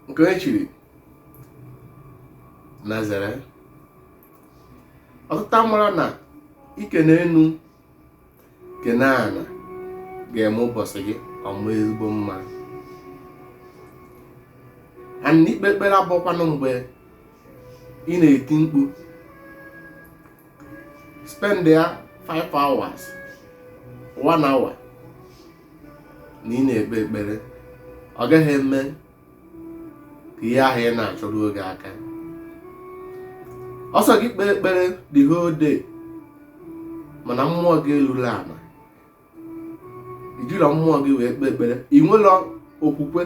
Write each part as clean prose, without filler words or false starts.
nke echiri Nazareth. Ọtụtụ mara na ikene enu kene ana ga-eme ụbọchị gị ọmụ ezigbo mma. And ikpe ekpere abụkwanụ mgbe ị na-eti mkpu spend ya 5 hours 1 hour na ị na-ekpe ekpere, ọ gaghị eme ka ihe ahụ ị na-achọrọ oge aka. Ọsọ gị kpee ekpere the whole day mana mmụọ gị eluru ala, ijiri mmụọ gị wee kpee ekpere, ị nwere okwukwe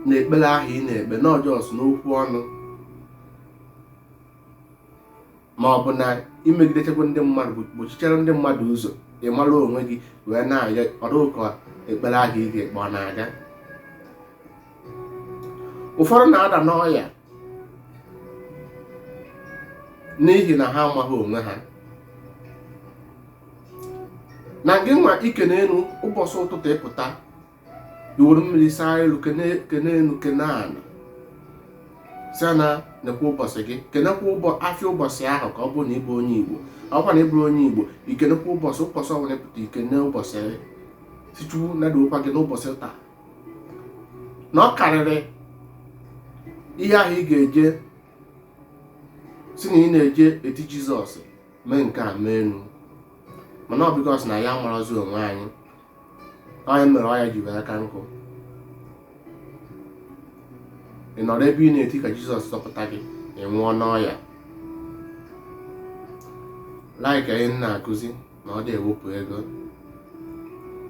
na ekpere ahụ ị na-ekpe n'ọjọọ n'okwu ọnụ ma ọ bụ na imegidechekwa ndị mmadụ, gbochichara ndị mmadụ ụzọ, ị mara onwe gị wee na-aya ọrụ ka ekpere ahụ ị ga-ekpe ọ na-aga. Ụfọdụ na-ada n'ọya n'ihi na ha amaghị onwe ha. Na gị nwa ikene enu ụbọchị ụtụtụ ịpụta iwere mmiri saa elu kene enu kene ana si na nekwa ụbọchị gị, kenekwa afịa ụbọchị ahụ ka ọ bụrụ na ịbụ onye Igbo. Ọkwa na ịbụ onye Igbo ikenekwa ụbọchị ọbụla ịpụta ikene ụbọchị sichukwu nadokwa gị n'ụbọchị taa na ọ karịrị ihe ahụ ị ga-eje si na ị na-eje eti Jizọs mee nke a mee enu, mana ọ bikos na ya marazi onwe anyị onye mere ọya ji wee aka nkụ. Ị nọrọ ebe ị na-eti ka Jizọs zọpụta gị, ị nwụọ n'ọya. Laika ihe na-akụzi na ọ dị ewepụ ego,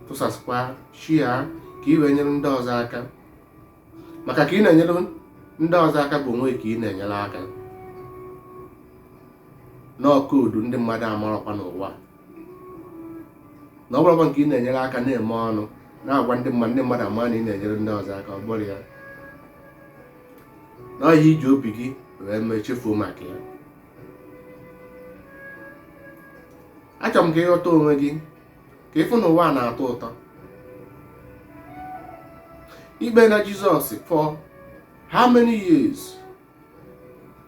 tụsasịkwa shia ka ị wee nyere ndị ọzọ aka, maka ka ị na-enyere ndị ọzọ aka bụ onwe ka ị na-enyere aka. N'ọkoodu ndị mmadụ amarọkwa n'ụwa na ọ bụrụkwa nke ị na-enyere aka na-eme ọnụ na-agwa ndị mmadụ ama na ị na-enyere ndị ọzọ aka, ọ bụrụ ya na ọhịa iji obi gị wee mee chefuo maka ya. Achọrọ m ka ịghọta onwe gị, ka ịfụ na ụwa na-atọ ụtọ. Ikpe na Jizọs for how many years?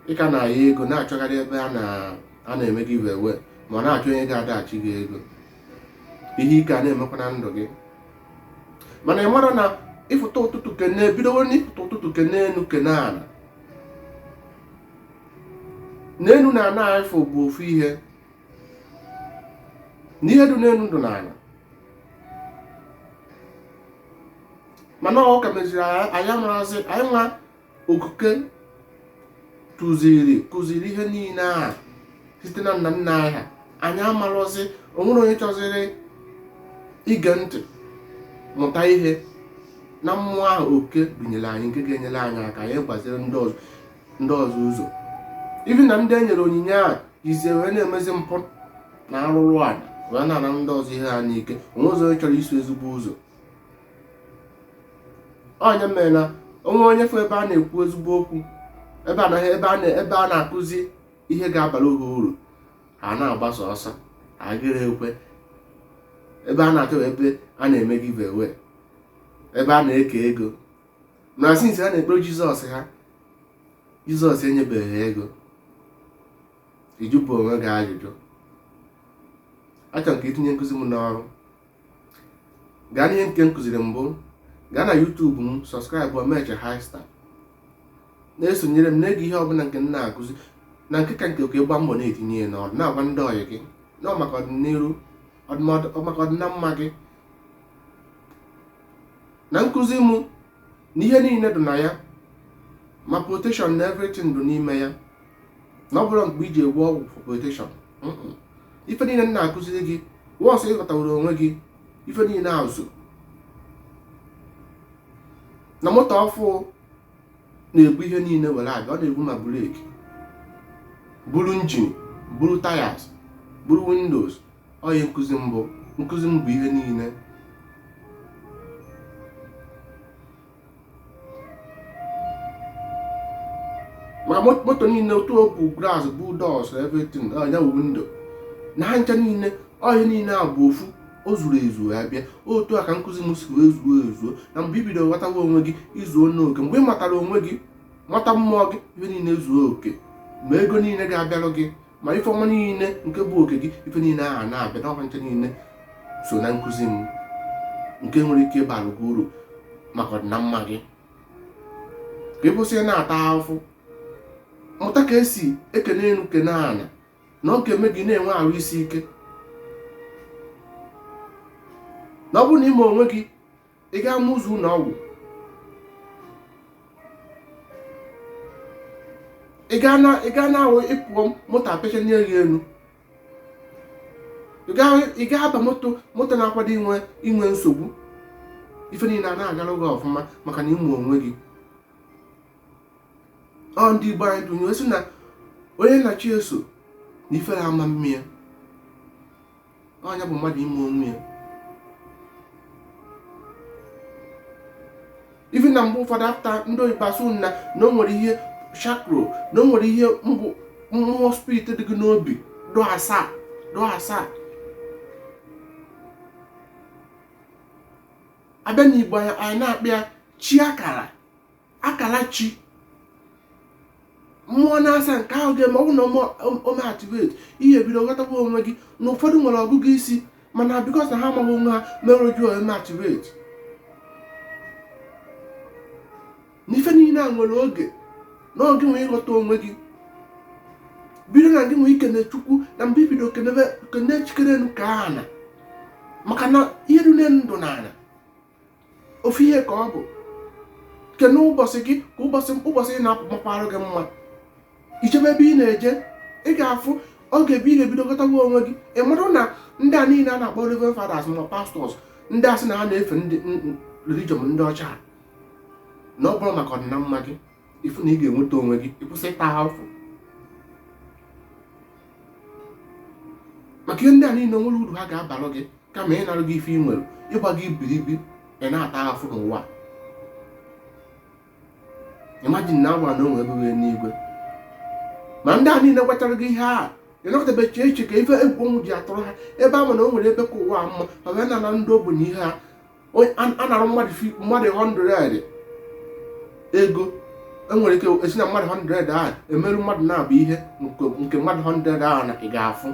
Ị ka na-aya ego na-achọgharị ebe a na-eme gị wewe ma ọ na-achọ onye ga-adaghachi gị ego. Ihe ike a na-emekwa na ndụ gị, mana ị mara na ịfụta ụtụtụ kene bidowo n'ịfụta ụtụtụ kene enu kene ana. N'enu na ana ifo bụ ofu ihe, n'ihe dị n'enu dị n'ala, mana ọ ka meziri anyị amarazi anyị nwa okuke kụziri ihe niile a site na nna nna anyị ha. Anyị amarọzi, onwere onye chọziri ige ntị mụta ihe na mmụọ ahụ oke binyere anyị nke ga-enyere anyị aka anyị gbaziri ndị ọzọ ụzọ. Ibi na ndị enyere onyinye a jizie wee na-emezi mpụ na arụrụ ala wee na-ana ndị ọzọ ihe ha n'ike, onwe ọzọ onye chọrọ iso ezigbo ụzọ. Onye mere na onwe onye fụ ebe a na-ekwu ezigbo okwu, ebe a na-akụzi ihe ga-abara ha uru, ha na-agbasa ọsọ agịrị ekwe. Ebe a na-achọ ebe a na-eme giveaway, ebe a na-eke ego, na sinsi ha na-ekpere Jizọs ha, Jizọs enyebeghị ego. Ijupụ onwe gị ajụjụ. Achọrọ ka itinye nkụzi m n'ọrụ. Gaa n'ihe nke nkụziri mbụ, gaa na YouTube m, sọskraịbụ Omeche High Star, na-esonyere m na-ege ihe ọbụla nke m na-akụzi na nke ka nke oke gba mbọ na-etinye ya n'ọrụ, na-agwa ndị ọyị gị na ọ maka ọdịnihu, maka ọdịna mma gị. Na nkụzi mụ na ihe niile dị na ya, ma protection na everything dị n'ime ya, na ọ bụrụ mgbe iji egwu ọgwụ for protection. Ife niile na-akụziri gị wọsọ ịghọtawara onwe gị, ife niile azụ na moto ọfụ na-ebu ihe niile were aga. Ọ na-ebu ma breki, buru injin, buru tires, buru windows. Onye nkụzi m bụ ihe niile. Ma moto niile otu o bụ glass, bụ doors, everything, ya bụ window na ha ncha niile, ọhịa niile a bụ ofu o zuru ezu ya bịa. Otu a ka nkụzi m si wee zuo ezuo na mgbe ibido ghọtawa onwe gị izuo n'oke. Mgbe ị matara onwe gị, mata mmụọ gị, ife niile zuo oke, ma ego niile ga-abịarụ gị, ma ife ọma niile nke bụ oke gị, ife niile aha na-abịa n'ọkwa nche niile so na nkụzi m nke nwere ike ịbara gị uru maka ọdịnamma gị. Ka ị kwụsị na-ata ahụhụ, mụta ka esi ekene elu kene ana na ọ ga-eme gị na-enwe arụ isi ike. Na ọ bụrụ na ime onwe gị ị ga-ama ụzọ ụlọ ọgwụ, ị gaa na-awụ ịpụọ moto apecha nye gị elu, ị ga-aba moto na-akwado inwe nsogbu, ife niile a na-agara gị ọfụma maka na ịmụ onwe gị. Ọ ndị Igbo anyị tụnye esi na onye na-achị eso na ifere ama mmịa, ọnya bụ mmadụ ime onwe ya. Ife na mgbe ụfọdụ apụta ndị oyibo asụ na o nwere ihe chakro, na o nwere ihe mmụọ spirit dị gị n'obi dụ asaa. Abịa n'Igbo anyị na-akpịa chi akara chi. Mmụọ na-asa nke ahụ ga-eme ọ bụ na ome activate ihe ebido ghọtakwa onwe gị na ụfọdụ nwere ọgụgụ isi, mana bikos na ha amaghị onwe ha mere oju ome activate. N'ife niile a nwere oge na oge nwee ịghọta onwe gị, bido na gị nwee ikene Chukwu na mgbe ibido kene chikere enu ka ana, maka na ihe dị ndụ na ana ofu ihe ka ọ bụ. Kene ụbọchị gị ka ụbọchị ị na-apụ makwarụ gị mma. Ichebe ebe ị na-eje, ị ga-afụ oge ebe ị ga-ebido ghọtawa onwe gị. Ị marụ na ndị a niile a na-akpọ Reverend Fathers ma pastors, ndị a sị na ha na-efe ndị religion ndị ọcha, na ọ bụrụ maka ọdịnamma gị, ifu na ị ga-enweta onwe gị, ịkwụsị ịta ahụhụ. Maka ihe ndị a niile nwere uru ha ga-abalụ gị kama ị narụ gị ife ị nwere, ịgba gị ibiribi ị na-ata ahụhụ n'ụwa. Imagine na agba na onwe ebe n'igwe, ma ndị a niile gwachara gị ihe a, ị nọkọtabechi eche ka ife egwu ọnwụ ji atụrụ ha ebe ahụ na o nwere ebe ka ụwa mma, ma wee nara ndị ogbenye ihe ha. A nara mmadụ 100 ego, enwere ike esi na mmadụ 100 ahụ emerụ mmadụ na-abụ ihe nke mmadụ 100 ahụ na ị ga-afụ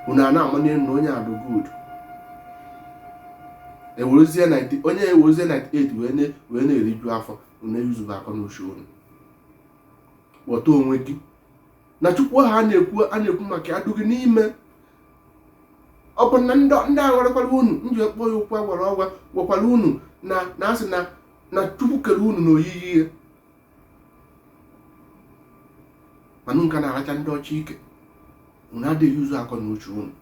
unu a na-ama n'elu na onye adụ good. Onye ewerezie 98 wee na-eriju afọ, unu eyuzuba akọ n'uche unu. Kpọta onwe gị na Chukwu ha a na-ekwu maka ya adụghị n'ime. Ọ bụ na ndị agha werekwara unu nji ekpọ ya ụkwụ agwara ọgwa gwakwara unu na asị na Chukwu kere unu n'oyiyi ihe, mana nka na-aracha ndị ọcha ike. Unu adịghị ụzọ akọ n'uche unu.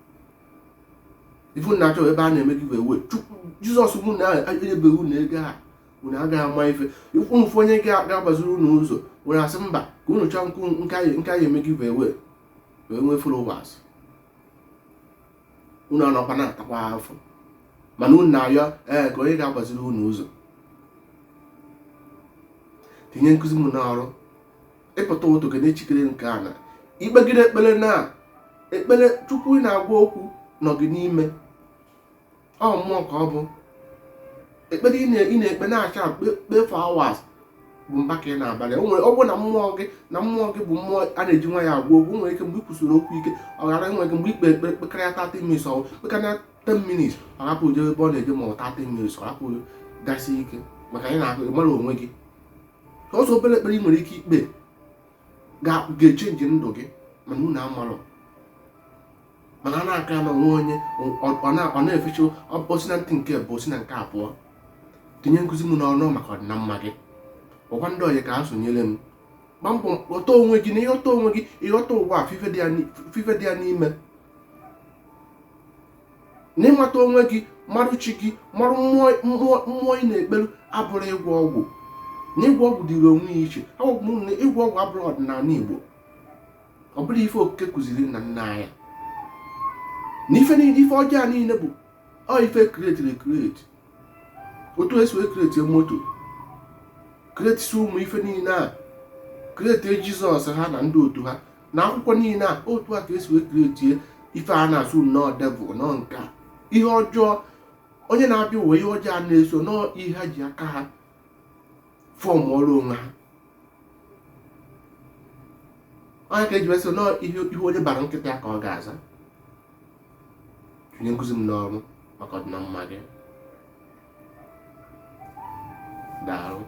Ifu na-achọ ebe a na-eme gị ewe Jizọs mụ na-enyebeghị unu ego a, unu agaghị ama ife. Ụmụfụ onye ga-agbaziri unu ụzọ nwere asị mba ka unu chọọ nke anyị eme gị ewe wee nwee followers. Unu anọkwa na-atakwa afọ, mana unu na-ayọ ka onye ga-agbaziri unu ụzọ. Tinye nkụzi m n'ọrụ, ịpụta ụtụ ga na-echikere nke a na ikpegide ekpere Chukwu ị na-agwa okwu nọ gị n'ime. Ọ mmụọ ka ọ bụ ekpere ị na-ekpe na-acha kpee for hours bụ mba ka ị na-abalị. Ọ bụ na mmụọ gị bụ mmụọ a na-eji nwa ya agwa okwu. Nwere ike mgbe ị kwụsịrị okwu ike ọ ghara enwe gị mgbe ikpe ekpere kpekarịa 30 minutes ọ kpekarịa 10 minutes ọ hapụ je ebe ọ na-eje ma ọ 30 minutes ọ hapụ gasị ike maka anyị na-akụ ịmara onwe gị. Ọsọ obere ekpere ị nwere ike ikpe ga-echenji ndụ gị, mana unu amarọ. Mana a na-aka ya na onwe onye ọ na-efecha osi na ntị nke bụ osi na nke abụọ. Tinye nkụzi m n'ọnụ maka ọdịnamma gị. Ọkwa ndị ọyị ka ha sonyere m. Gba mbọ ghọta onwe gị na ịghọta onwe gị, ịghọta ụwa fife dị ya n'ime. Na ịmata onwe gị, marụ chi gị, marụ mmụọ ị na-ekperu abụrụ ịgwọ ọgwụ. Na ịgwọ ọgwụ dịrị onwe ya iche. Na ịgwọ ọgwụ abụrụ ọdịnala Igbo. Ọ bụrụ ife okike kụziri nna nna ya. Na ife ọjọọ niile bụ ife kreti. Otu esi wee kreti moto, kretisi ụmụ ife niile a, kreti Jizọs ha na ndị otu ha na akwụkwọ niile a, otu a ka esi wee kretie ife a na-asụ nnọọ devil nọ nke a. ihe ọjọọ onye na-abịa ụwa ihe ọjọọ na-eso nọ ihe ha ji aka ha fọm ọrụ onwe ha. Onye ka eji wee sị nọ ihe onye bara nkịtị ya ka ọ ga-aza. Onye nkụzi m n'ọrụ maka ọdịna mma gị. Daalụ.